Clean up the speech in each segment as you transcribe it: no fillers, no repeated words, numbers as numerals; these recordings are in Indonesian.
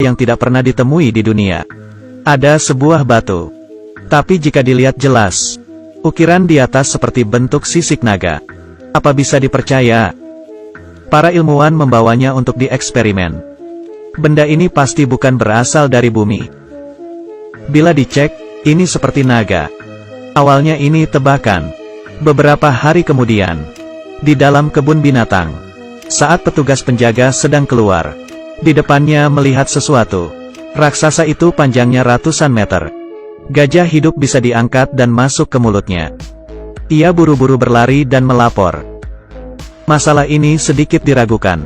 yang tidak pernah ditemui di dunia. Ada sebuah batu. Tapi jika dilihat jelas, ukiran di atas seperti bentuk sisik naga. Apa bisa dipercaya? Para ilmuwan membawanya untuk dieksperimen. Benda ini pasti bukan berasal dari bumi. Bila dicek, ini seperti naga. Awalnya ini tebakan. Beberapa hari kemudian, di dalam kebun binatang, saat petugas penjaga sedang keluar, di depannya melihat sesuatu. Raksasa itu panjangnya ratusan meter. Gajah hidup bisa diangkat dan masuk ke mulutnya. Ia buru-buru berlari dan melapor. Masalah ini sedikit diragukan.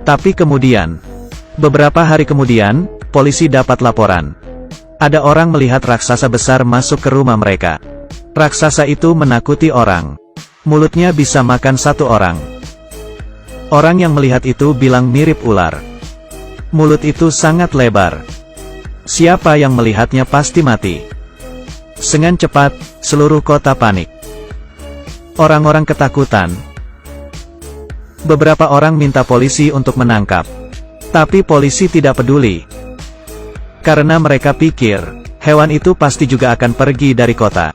Tapi kemudian, beberapa hari kemudian, polisi dapat laporan. Ada orang melihat raksasa besar masuk ke rumah mereka. Raksasa itu menakuti orang. Mulutnya bisa makan satu orang. Orang yang melihat itu bilang mirip ular. Mulut itu sangat lebar. Siapa yang melihatnya pasti mati. Dengan cepat, seluruh kota panik. Orang-orang ketakutan. Beberapa orang minta polisi untuk menangkap. Tapi polisi tidak peduli. Karena mereka pikir, hewan itu pasti juga akan pergi dari kota.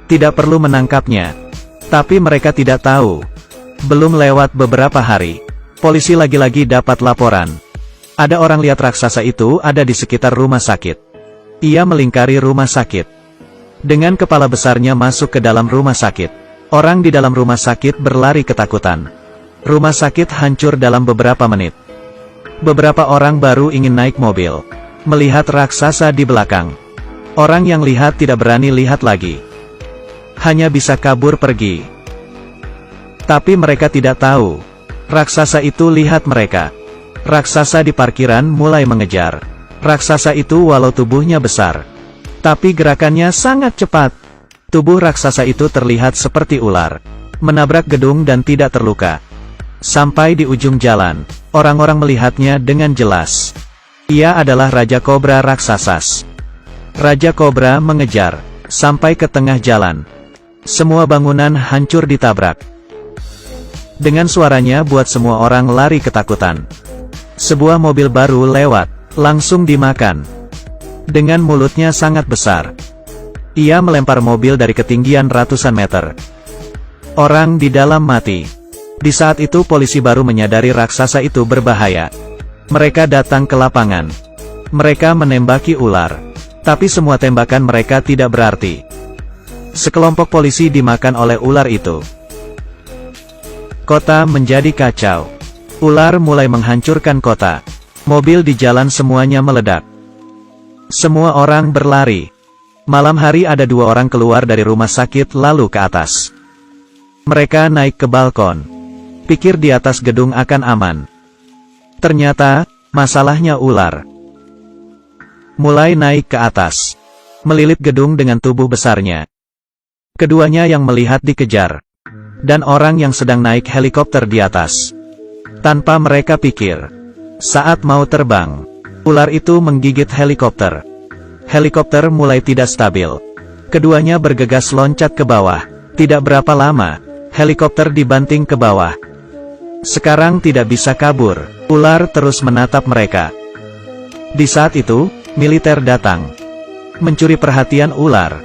Tidak perlu menangkapnya. Tapi mereka tidak tahu. Belum lewat beberapa hari, polisi lagi-lagi dapat laporan. Ada orang lihat raksasa itu ada di sekitar rumah sakit. Ia melingkari rumah sakit. Dengan kepala besarnya masuk ke dalam rumah sakit. Orang di dalam rumah sakit berlari ketakutan. Rumah sakit hancur dalam beberapa menit. Beberapa orang baru ingin naik mobil, melihat raksasa di belakang. Orang yang lihat tidak berani lihat lagi. Hanya bisa kabur pergi. Tapi mereka tidak tahu. Raksasa itu lihat mereka. Raksasa di parkiran mulai mengejar. Raksasa itu walau tubuhnya besar, tapi gerakannya sangat cepat. Tubuh raksasa itu terlihat seperti ular. Menabrak gedung dan tidak terluka. Sampai di ujung jalan, orang-orang melihatnya dengan jelas. Ia adalah Raja Kobra raksasa. Raja Kobra mengejar, sampai ke tengah jalan. Semua bangunan hancur ditabrak. Dengan suaranya buat semua orang lari ketakutan. Sebuah mobil baru lewat, langsung dimakan. Dengan mulutnya sangat besar. Ia melempar mobil dari ketinggian ratusan meter. Orang di dalam mati. Di saat itu polisi baru menyadari raksasa itu berbahaya. Mereka datang ke lapangan. Mereka menembaki ular. Tapi semua tembakan mereka tidak berarti. Sekelompok polisi dimakan oleh ular itu. Kota menjadi kacau. Ular mulai menghancurkan kota. Mobil di jalan semuanya meledak. Semua orang berlari. Malam hari ada dua orang keluar dari rumah sakit lalu ke atas. Mereka naik ke balkon. Pikir di atas gedung akan aman. Ternyata, masalahnya ular. Mulai naik ke atas. Melilit gedung dengan tubuh besarnya. Keduanya yang melihat dikejar. Dan orang yang sedang naik helikopter di atas. Tanpa mereka pikir. Saat mau terbang, ular itu menggigit helikopter. Helikopter mulai tidak stabil. Keduanya bergegas loncat ke bawah. Tidak berapa lama, helikopter dibanting ke bawah. Sekarang tidak bisa kabur. Ular terus menatap mereka. Di saat itu, militer datang. Mencuri perhatian ular.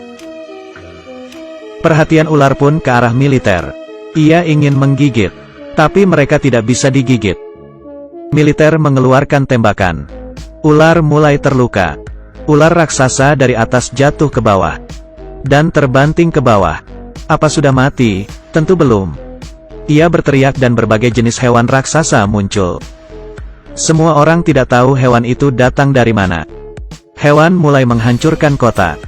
Perhatian ular pun ke arah militer. Ia ingin menggigit. Tapi mereka tidak bisa digigit. Militer mengeluarkan tembakan. Ular mulai terluka. Ular raksasa dari atas jatuh ke bawah. Dan terbanting ke bawah. Apa sudah mati? Tentu belum. Ia berteriak dan berbagai jenis hewan raksasa muncul. Semua orang tidak tahu hewan itu datang dari mana. Hewan mulai menghancurkan kota.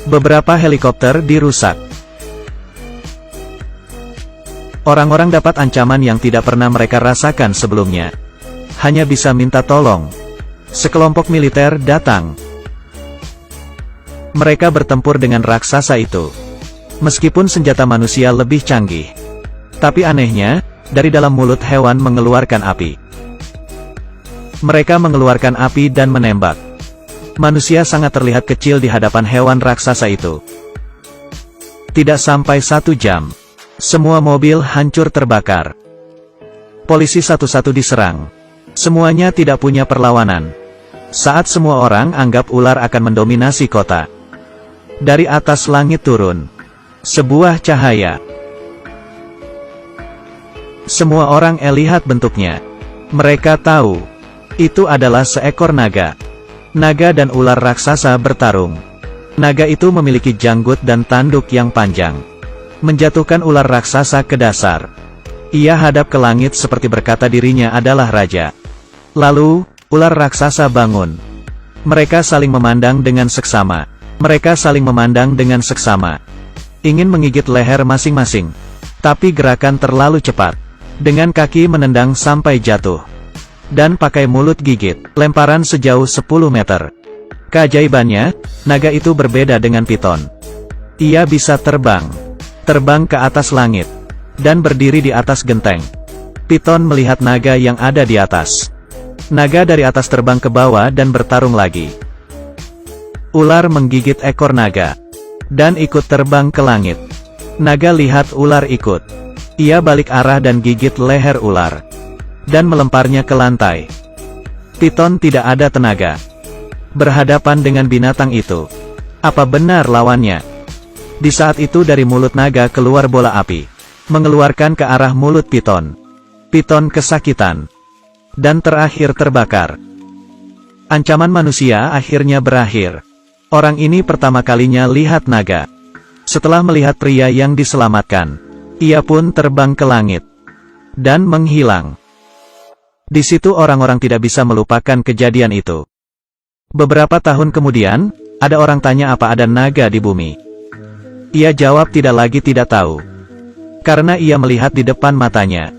Beberapa helikopter dirusak. Orang-orang dapat ancaman yang tidak pernah mereka rasakan sebelumnya. Hanya bisa minta tolong. Sekelompok militer datang. Mereka bertempur dengan raksasa itu. Meskipun senjata manusia lebih canggih. Tapi anehnya, dari dalam mulut hewan mengeluarkan api. Mereka mengeluarkan api dan menembak. Manusia sangat terlihat kecil di hadapan hewan raksasa itu. Tidak sampai 1 jam. Semua mobil hancur terbakar. Polisi satu-satu diserang. Semuanya tidak punya perlawanan. Saat semua orang anggap ular akan mendominasi kota, dari atas langit turun sebuah cahaya. Semua orang lihat bentuknya. Mereka tahu itu adalah seekor naga. Naga dan ular raksasa bertarung. Naga itu memiliki janggut dan tanduk yang panjang, menjatuhkan ular raksasa ke dasar. Ia hadap ke langit seperti berkata dirinya adalah raja. Lalu, ular raksasa bangun. Mereka saling memandang dengan seksama. Mereka saling memandang dengan seksama. Ingin menggigit leher masing-masing. Tapi gerakan terlalu cepat. Dengan kaki menendang sampai jatuh. Dan pakai mulut gigit, lemparan sejauh 10 meter. Keajaibannya, naga itu berbeda dengan piton. Ia bisa terbang ke atas langit, dan berdiri di atas genteng. Piton melihat naga yang ada di atas. Naga dari atas terbang ke bawah dan bertarung lagi. Ular menggigit ekor naga, dan ikut terbang ke langit. Naga lihat ular ikut. Ia balik arah dan gigit leher ular, dan melemparnya ke lantai. Piton tidak ada tenaga. Berhadapan dengan binatang itu. Apa benar lawannya? Di saat itu dari mulut naga keluar bola api, mengeluarkan ke arah mulut piton. Piton kesakitan, dan terakhir terbakar. Ancaman manusia akhirnya berakhir. Orang ini pertama kalinya lihat naga. Setelah melihat pria yang diselamatkan, ia pun terbang ke langit, dan menghilang. Di situ orang-orang tidak bisa melupakan kejadian itu. Beberapa tahun kemudian, ada orang tanya apa ada naga di bumi. Ia jawab tidak lagi tidak tahu. Karena ia melihat di depan matanya